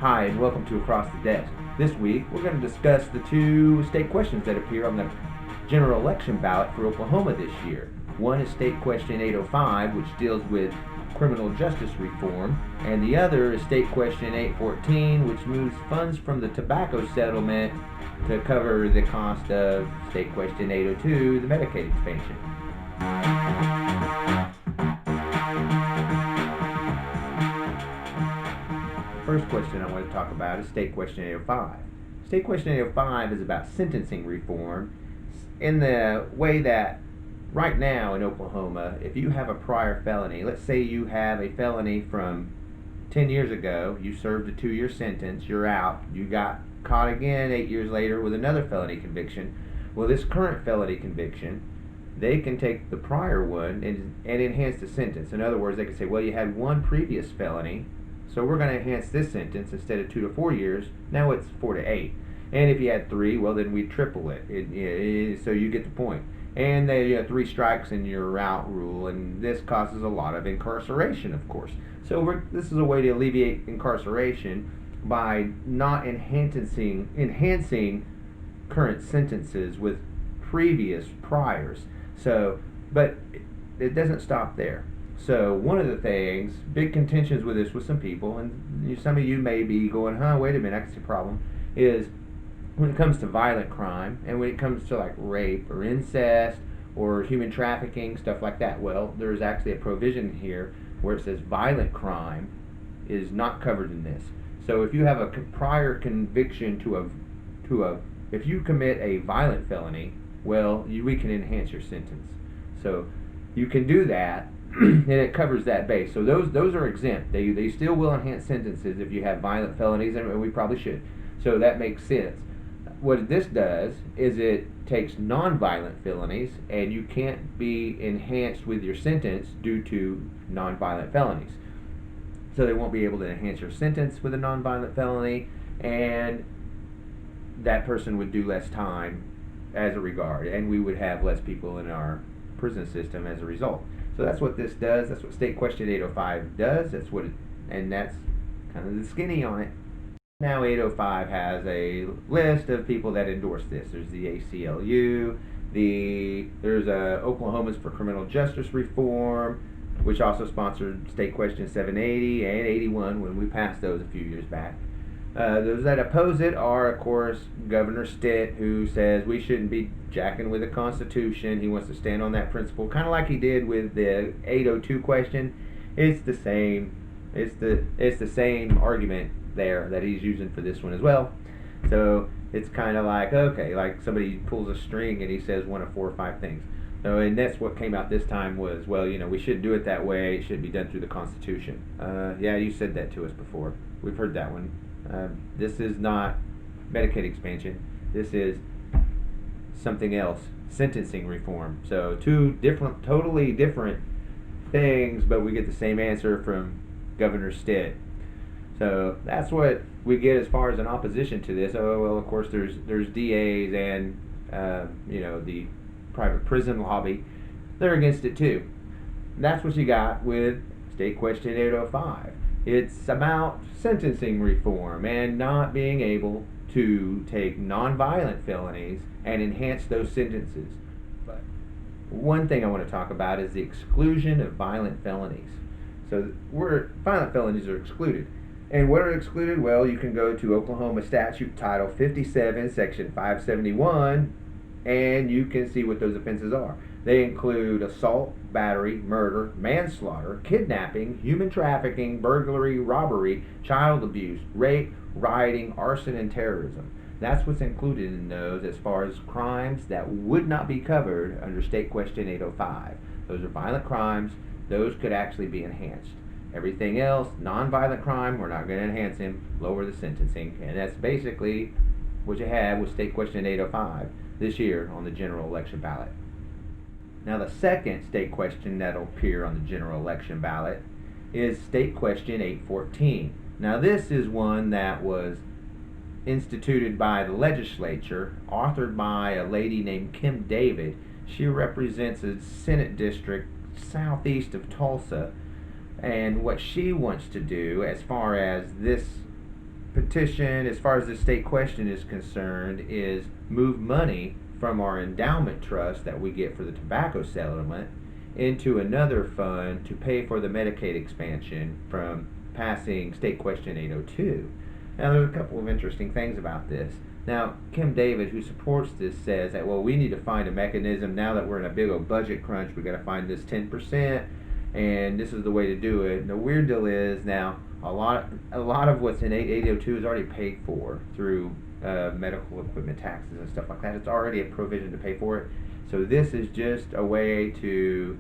Hi, and welcome to Across the Desk. This week, we're going to discuss the two state questions that appear on the general election ballot for Oklahoma this year. One is State Question 805, which deals with criminal justice reform, and the other is State Question 814, which moves funds from the tobacco settlement to cover the cost of State Question 802, the Medicaid expansion. First question I want to talk about is State Question 805. State Question 805 is about sentencing reform in the way that right now in Oklahoma, if you have a prior felony, let's say you have a felony from 10 years ago, you served a 2-year sentence, you're out, you got caught again 8 years later with another felony conviction. Well, this current felony conviction, they can take the prior one and enhance the sentence. In other words, they can say, well, you had one previous felony, so we're going to enhance this sentence. Instead of 2 to 4 years, now it's 4 to 8. And if you had 3, well, then we triple it. So you get the point. And you have 3 strikes and you're out rule, and this causes a lot of incarceration, of course. So this is a way to alleviate incarceration by not enhancing current sentences with previous priors. So, but it doesn't stop there. So one of the things, big contentions with this with some people, and some of you may be going, wait a minute, I can see a problem, is when it comes to violent crime, and when it comes to like rape or incest or human trafficking, stuff like that, well, there's actually a provision here where it says violent crime is not covered in this. So if you have a prior conviction if you commit a violent felony, well, we can enhance your sentence. So you can do that, and it covers that base. So those are exempt. They still will enhance sentences if you have violent felonies, and we probably should. So that makes sense. What this does is it takes non-violent felonies, and you can't be enhanced with your sentence due to non-violent felonies. So they won't be able to enhance your sentence with a non-violent felony, and that person would do less time as a regard, and we would have less people in our prison system as a result. So that's what this does. That's what State Question 805 does. And that's kind of the skinny on it. Now 805 has a list of people that endorse this. There's the ACLU, there's Oklahomans for Criminal Justice Reform, which also sponsored State Question 780 and 81 when we passed those a few years back. Those that oppose it are, of course, Governor Stitt, who says we shouldn't be jacking with the Constitution. He wants to stand on that principle, kind of like he did with the 802 question. It's the same. It's the same argument there that he's using for this one as well. So it's kind of like, okay, like somebody pulls a string and he says one of 4 or 5 things. So, and that's what came out this time was, well, we shouldn't do it that way. It should be done through the Constitution. Yeah, you said that to us before. We've heard that one. This is not Medicaid expansion. This is something else, sentencing reform. So totally different things, but we get the same answer from Governor Stitt. So that's what we get as far as an opposition to this. Oh, well, of course, there's DAs and the private prison lobby. They're against it too. That's what you got with State Question 805. It's about sentencing reform and not being able to take nonviolent felonies and enhance those sentences. But one thing I want to talk about is the exclusion of violent felonies. So violent felonies are excluded. And what are excluded? Well, you can go to Oklahoma Statute Title 57, Section 571, and you can see what those offenses are. They include assault, battery, murder, manslaughter, kidnapping, human trafficking, burglary, robbery, child abuse, rape, rioting, arson, and terrorism. That's what's included in those as far as crimes that would not be covered under State Question 805. Those are violent crimes. Those could actually be enhanced. Everything else, non-violent crime, we're not going to enhance him, lower the sentencing. And that's basically what you have with State Question 805 this year on the general election ballot. Now the second state question that'll appear on the general election ballot is State Question 814. Now this is one that was instituted by the legislature, authored by a lady named Kim David. She represents a Senate district southeast of Tulsa, and what she wants to do as far as this petition, as far as the state question is concerned, is move money from our endowment trust that we get for the tobacco settlement into another fund to pay for the Medicaid expansion from passing State Question 802. Now, there's a couple of interesting things about this. Now, Kim David, who supports this, says that, well, we need to find a mechanism now that we're in a big old budget crunch. We got to find this 10%, and this is the way to do it. And the weird deal is now a lot of what's in 802 is already paid for through medical equipment taxes and stuff like that. It's already a provision to pay for it. So this is just a way to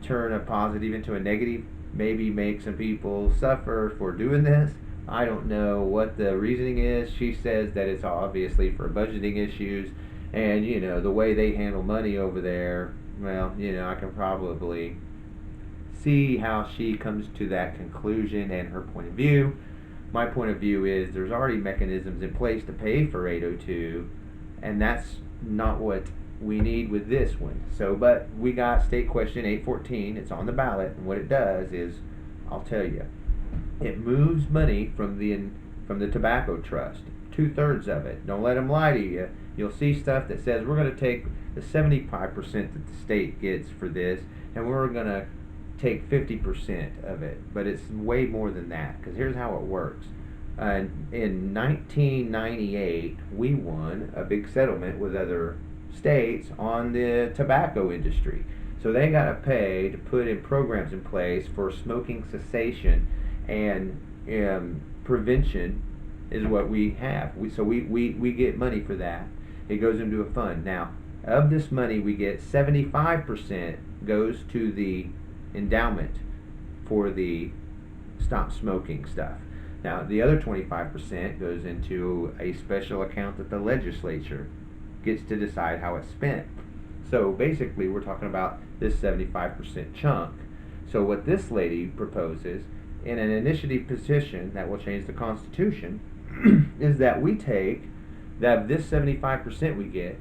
turn a positive into a negative, maybe make some people suffer for doing this. I don't know what the reasoning is. She says that it's obviously for budgeting issues, and the way they handle money over there, well, I can probably see how she comes to that conclusion and her point of view. My point of view is there's already mechanisms in place to pay for 802, and that's not what we need with this one. So, but we got State Question 814. It's on the ballot, and what it does is, I'll tell you, it moves money from the tobacco trust, 2/3 of it. Don't let them lie to you. You'll see stuff that says we're going to take the 75% that the state gets for this, and we're going to take 50% of it. But it's way more than that, because here's how it works. In 1998, we won a big settlement with other states on the tobacco industry. So they got to pay to put in programs in place for smoking cessation and prevention is what we have. We get money for that. It goes into a fund. Now, of this money, we get 75% goes to the endowment for the stop smoking stuff. Now, the other 25% goes into a special account that the legislature gets to decide how it's spent. So basically, we're talking about this 75% chunk. So what this lady proposes in an initiative petition that will change the Constitution is that we take that this 75% we get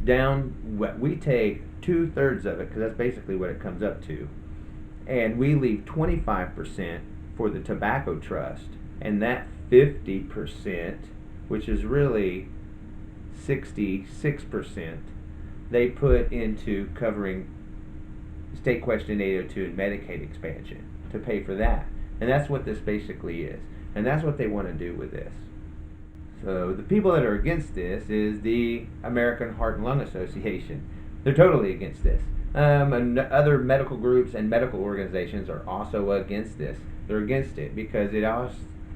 down, we take 2/3 of it, because that's basically what it comes up to, and we leave 25% for the tobacco trust, and that 50%, which is really 66%, they put into covering State Question 802 and Medicaid expansion to pay for that. And that's what this basically is. And that's what they want to do with this. So the people that are against this is the American Heart and Lung Association. They're totally against this. And other medical groups and medical organizations are also against this. They're against it because it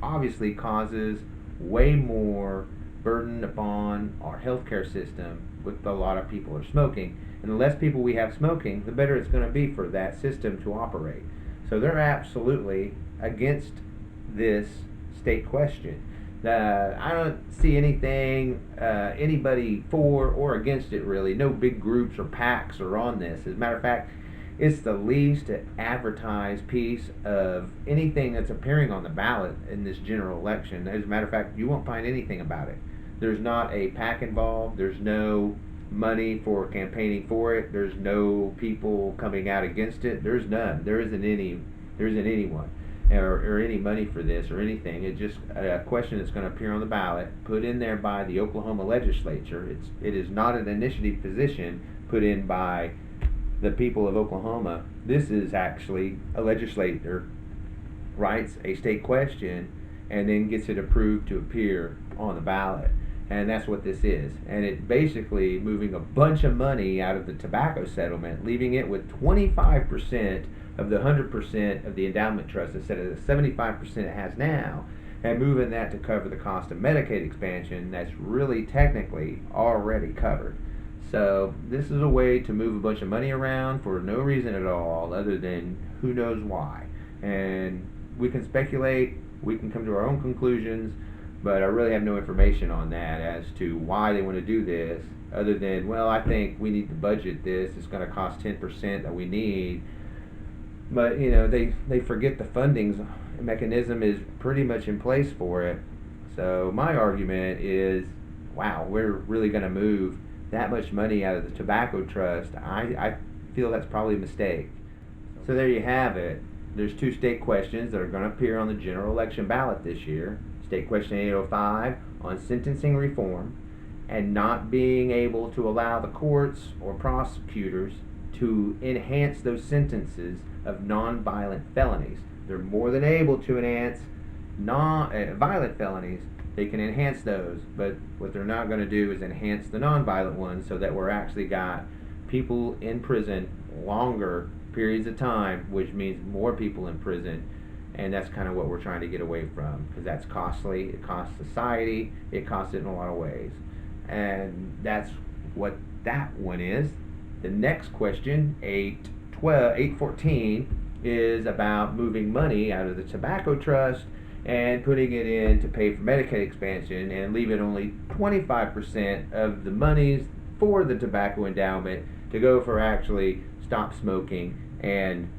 obviously causes way more burden upon our healthcare system with a lot of people are smoking. And the less people we have smoking, the better it's going to be for that system to operate. So they're absolutely against this state question. I don't see anybody for or against it really. No big groups or PACs are on this. As a matter of fact, it's the least advertised piece of anything that's appearing on the ballot in this general election. As a matter of fact, you won't find anything about it. There's not a PAC involved. There's no money for campaigning for it. There's no people coming out against it. There's none. There isn't anyone or any money for this or anything. It's just a question that's going to appear on the ballot, put in there by the Oklahoma legislature. It is not an initiative position put in by the people of Oklahoma. This is actually a legislator writes a state question and then gets it approved to appear on the ballot. And that's what this is. And it basically moving a bunch of money out of the tobacco settlement, leaving it with 25% of the 100% of the endowment trust instead of the 75% it has now, and moving that to cover the cost of Medicaid expansion that's really technically already covered. So this is a way to move a bunch of money around for no reason at all other than who knows why. And we can speculate, we can come to our own conclusions, but I really have no information on that as to why they want to do this, other than, well, I think we need to budget this. It's going to cost 10% that we need. But, they forget the funding mechanism is pretty much in place for it. So my argument is, wow, we're really going to move that much money out of the tobacco trust. I feel that's probably a mistake. So there you have it. there's two state questions that are going to appear on the general election ballot this year. State question 805 on sentencing reform and not being able to allow the courts or prosecutors to enhance those sentences of non-violent felonies. They're more than able to enhance violent felonies. They can enhance those, but what they're not going to do is enhance the non-violent ones, so that we're actually got people in prison longer periods of time, which means more people in prison, and that's kind of what we're trying to get away from, because that's costly. It costs society. It costs it in a lot of ways, and that's what that one is. The next question, 814, is about moving money out of the tobacco trust and putting it in to pay for Medicaid expansion, and leaving only 25% of the monies for the tobacco endowment to go for actually stop smoking and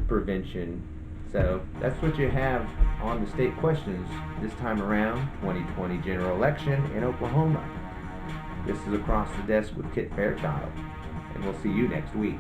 prevention. So that's what you have on the state questions this time around, 2020 general election in Oklahoma. This is Across the Desk with Kit Fairchild, and we'll see you next week.